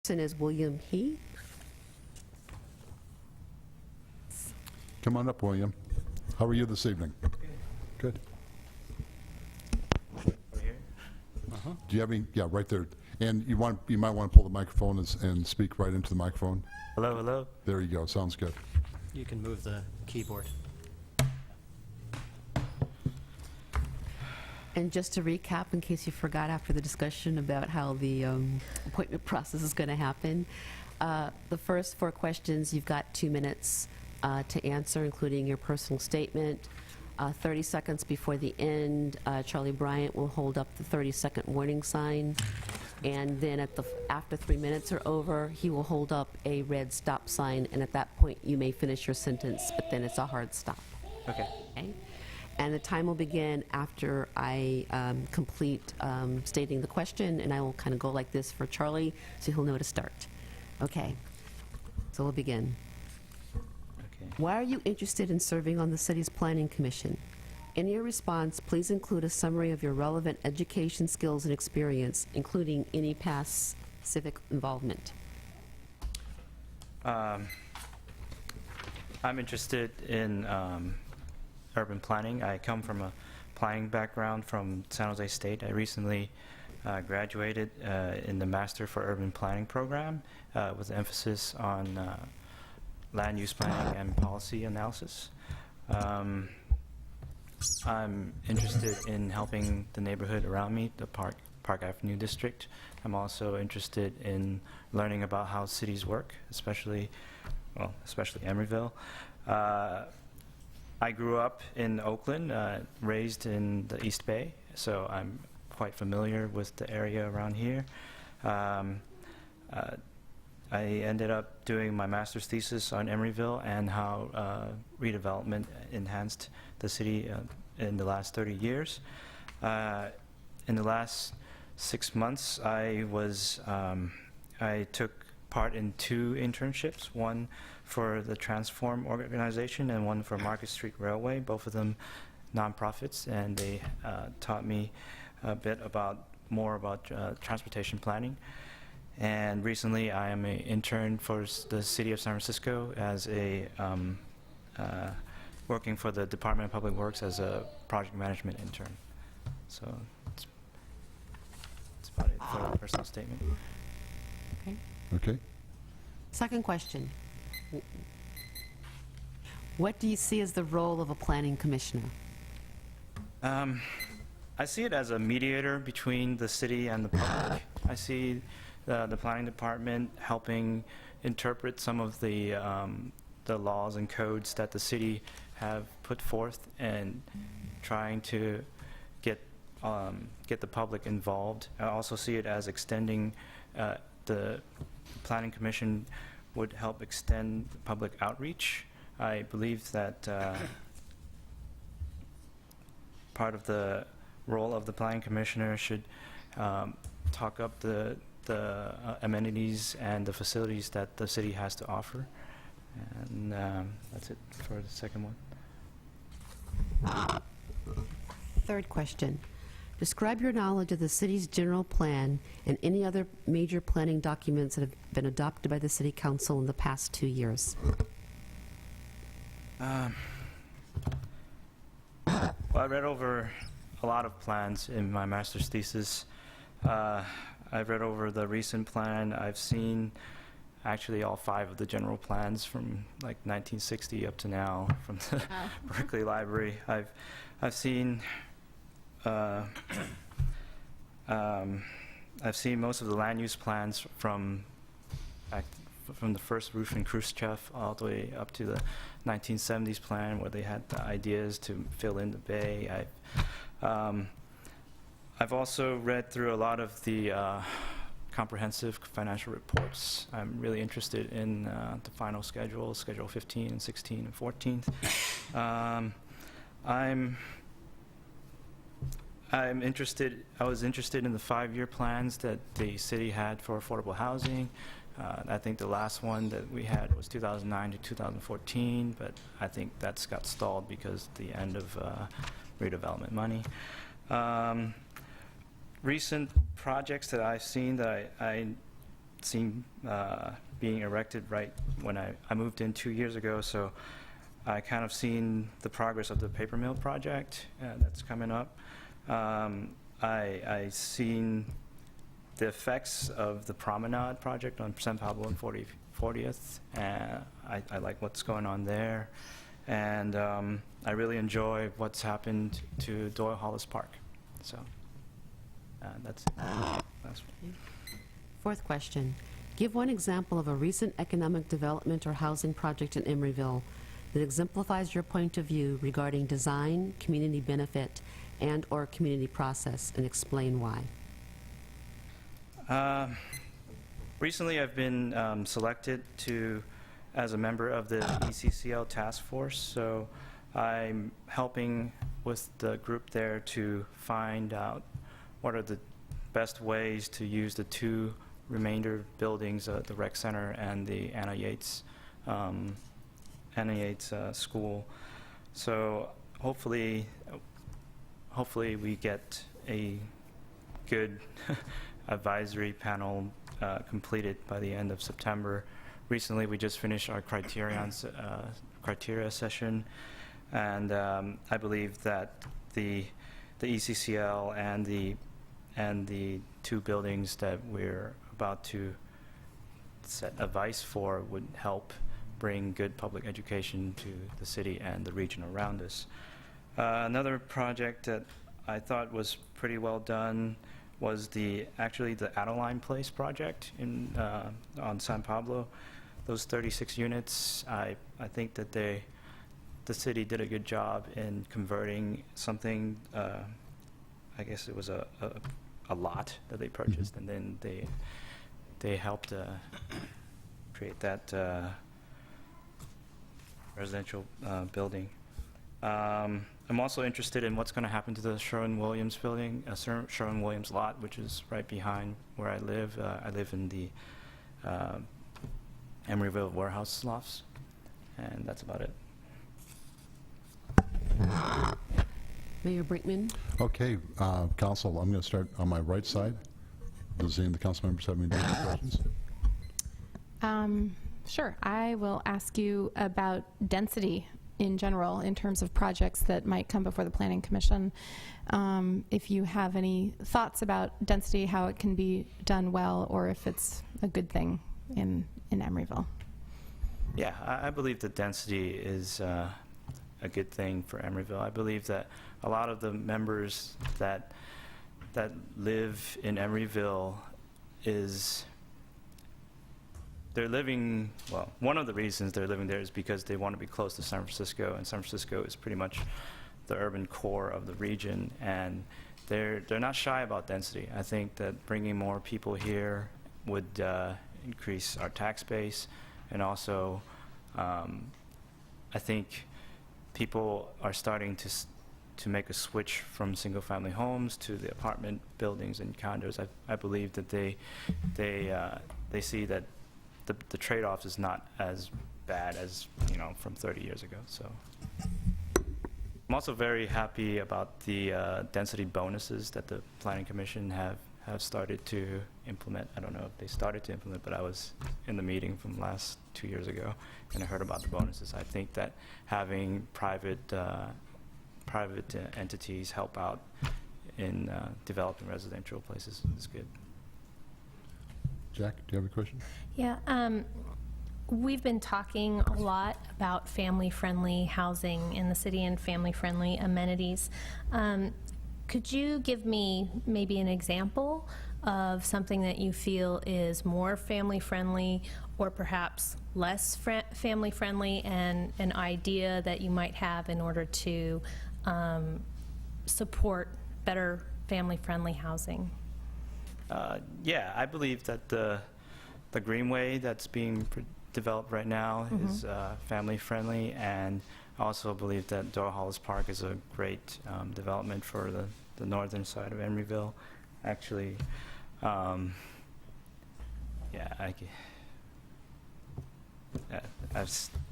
Person is William He. Come on up, William. How are you this evening? Good. Over here? Do you have any? Yeah, right there. And you might want to pull the microphone and speak right into the microphone. Hello, hello. There you go. Sounds good. You can move the keyboard. And just to recap, in case you forgot after the discussion about how the appointment process is going to happen, the first 4 questions, you've got 2 minutes to answer, including your personal statement. 30 seconds before the end, Charlie Bryant will hold up the 30-second warning sign. And then after 3 minutes are over, he will hold up a red stop sign. And at that point, you may finish your sentence, but then it's a hard stop. Okay. Okay? And the time will begin after I complete stating the question, and I will kind of go like this for Charlie, so he'll know to start. Okay, so we'll begin. Okay. Why are you interested in serving on the city's planning commission? In your response, please include a summary of your relevant education, skills, and experience, including any past civic involvement. I'm interested in urban planning. I come from a planning background from San Jose State. I recently graduated in the Master for Urban Planning program with an emphasis on land use planning and policy analysis. I'm interested in helping the neighborhood around me, the Park Avenue district. I'm also interested in learning about how cities work, especially Emeryville. I grew up in Oakland, raised in the East Bay, so I'm quite familiar with the area around here. I ended up doing my master's thesis on Emeryville and how redevelopment enhanced the city in the last 30 years. In the last 6 months, I took part in 2 internships, one for the Transform organization and one for Market Street Railway, both of them nonprofits, and they taught me a bit more about transportation planning. And recently I am an intern for the city of San Francisco as working for the Department of Public Works as a project management intern. So that's about it for a personal statement. Okay. Okay. Second question. What do you see as the role of a planning commissioner? I see it as a mediator between the city and the public. I see the planning department helping interpret some of the laws and codes that the city have put forth and trying to get the public involved. I also see it as extending the planning commission would help extend public outreach. I believe that part of the role of the planning commissioner should talk up the amenities and the facilities that the city has to offer. And that's it for the second one. Third question. Describe your knowledge of the city's general plan and any other major planning documents that have been adopted by the City Council in the past 2 years. Well, I read over a lot of plans in my master's thesis. I've read over the recent plan. I've seen actually all 5 of the general plans from like 1960 up to now from the Berkeley Library. I've seen most of the land use plans from the first Rufin Khrushchev all the way up to the 1970s plan where they had the ideas to fill in the bay. I've also read through a lot of the comprehensive financial reports. I'm really interested in the final schedule, Schedule 15 and 16 and 14. I was interested in the 5-year plans that the city had for affordable housing. I think the last one that we had was 2009 to 2014, but I think that's got stalled because of the end of redevelopment money. Recent projects that I've seen that I seen being erected right when I moved in 2 years ago, so I kind of seen the progress of the paper mill project that's coming up. I seen the effects of the promenade project on San Pablo and 40th, and I like what's going on there. And I really enjoy what's happened to Doyle Hollis Park. So that's it. That's Fourth question. Give one example of a recent economic development or housing project in Emeryville that exemplifies your point of view regarding design, community benefit, and/or community process, and explain why. Recently, I've been selected as a member of the ECCL task force, so I'm helping with the group there to find out what are the best ways to use the two remainder buildings, the rec center and the Anna Yates school. So hopefully we get a good advisory panel completed by the end of September. Recently, we just finished our criteria session, and I believe that the ECCL and the two buildings that we're about to set advice for would help bring good public education to the city and the region around us. Another project that I thought was pretty well done was actually the Adeline Place project on San Pablo. Those 36 units, I think that the city did a good job in converting something. I guess it was a lot that they purchased, and then they helped create that residential building. I'm also interested in what's going to happen to the Sherwin-Williams building, Sherwin-Williams lot, which is right behind where I live. I live in the Emeryville warehouse lofts, and that's about it. Mayor Brinkman? Okay, Council, I'm going to start on my right side. Does any of the council members have any questions? Sure. I will ask you about density in general in terms of projects that might come before the Planning Commission. If you have any thoughts about density, how it can be done well, or if it's a good thing in Emeryville. Yeah, I believe that density is a good thing for Emeryville. I believe that a lot of the members that live in Emeryville they're living, well, one of the reasons they're living there is because they want to be close to San Francisco, and San Francisco is pretty much the urban core of the region, and they're not shy about density. I think that bringing more people here would increase our tax base, and also I think people are starting to make a switch from single-family homes to the apartment buildings and condos. I believe that they see that the trade-off is not as bad as, from 30 years ago. So I'm also very happy about the density bonuses that the Planning Commission have started to implement. I don't know if they started to implement, but I was in the meeting from last 2 years ago, and I heard about the bonuses. I think that having private entities help out in developing residential places is good. Jack, do you have a question? Yeah, we've been talking a lot about family-friendly housing in the city and family-friendly amenities. Could you give me maybe an example of something that you feel is more family-friendly or perhaps less family-friendly, and an idea that you might have in order to support better family-friendly housing? Yeah, I believe that the Greenway that's being developed right now is family-friendly, and I also believe that Doyle Hollis Park is a great development for the northern side of Emeryville. Actually, I've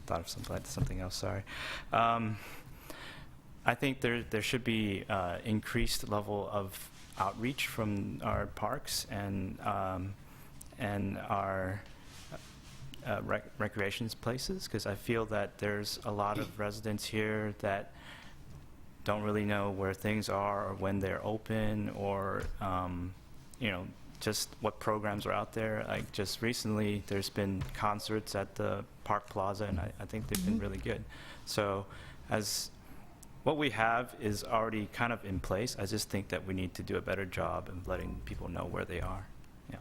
thought of something else, sorry. I think there should be increased level of outreach from our parks, and and our recreation places, because I feel that there's a lot of residents here that don't really know where things are or when they're open, or you know, just what programs are out there. Like just recently, there's been concerts at the Park Plaza, and I think they've been really good. So as what we have is already kind of in place. I just think that we need to do a better job of letting people know where they are. Yeah.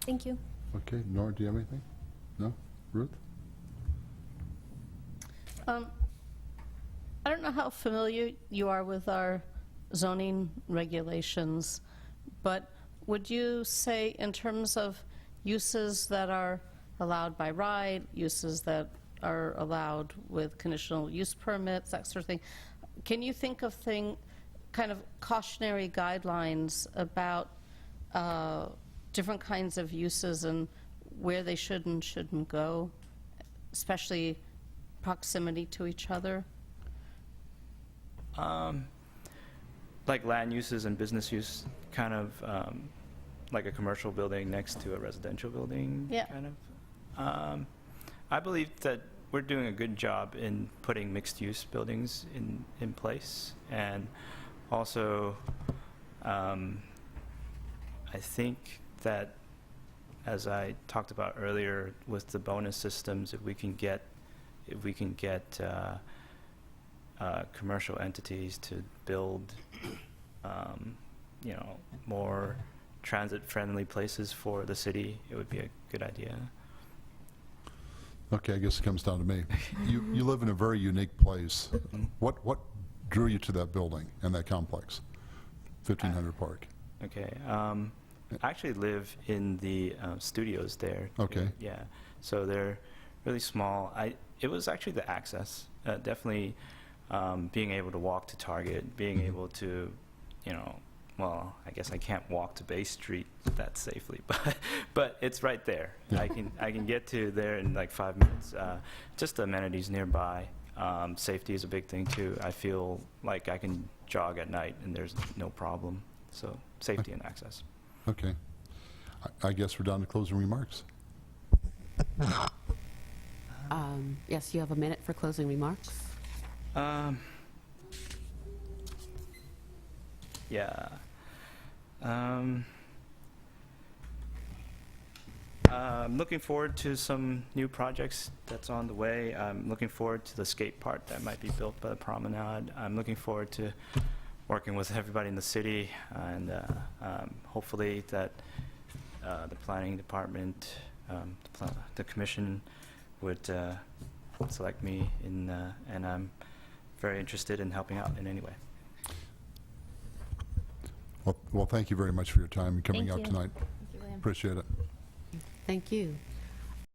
Thank you. Okay, Nora, do you have anything? No? Ruth? I don't know how familiar you are with our zoning regulations, but would you say in terms of uses that are allowed by right, uses that are allowed with conditional use permits, that sort of thing, can you think of kind of cautionary guidelines about different kinds of uses and where they should and shouldn't go, especially proximity to each other? Like land uses and business use, kind of like a commercial building next to a residential building, Yeah. kind of. I believe that we're doing a good job in putting mixed-use buildings in place, and also I think that, as I talked about earlier, with the bonus systems, if we can get commercial entities to build, you know, more transit-friendly places for the city, it would be a good idea. Okay, I guess it comes down to me. You live in a very unique place. What drew you to that building and that complex, 1500 Park? Okay. I actually live in the studios there. Okay. Yeah. So they're really small. It was actually the access. Definitely being able to walk to Target, being able to, you know, well, I guess I can't walk to Bay Street that safely, but it's right there. Yeah. I can get to there in like 5 minutes. Just the amenities nearby. Safety is a big thing too. I feel like I can jog at night and there's no problem. So safety and access. Okay. I guess we're down to closing remarks. Yes, you have a minute for closing remarks. Yeah. I'm looking forward to some new projects that's on the way. I'm looking forward to the skate park that might be built by the promenade. I'm looking forward to working with everybody in the city, and hopefully that the planning department, the commission would select me, and I'm very interested in helping out in any way. Well, thank you very much for your time and coming Thank out you. tonight. Thank you, William. Appreciate it. Thank you.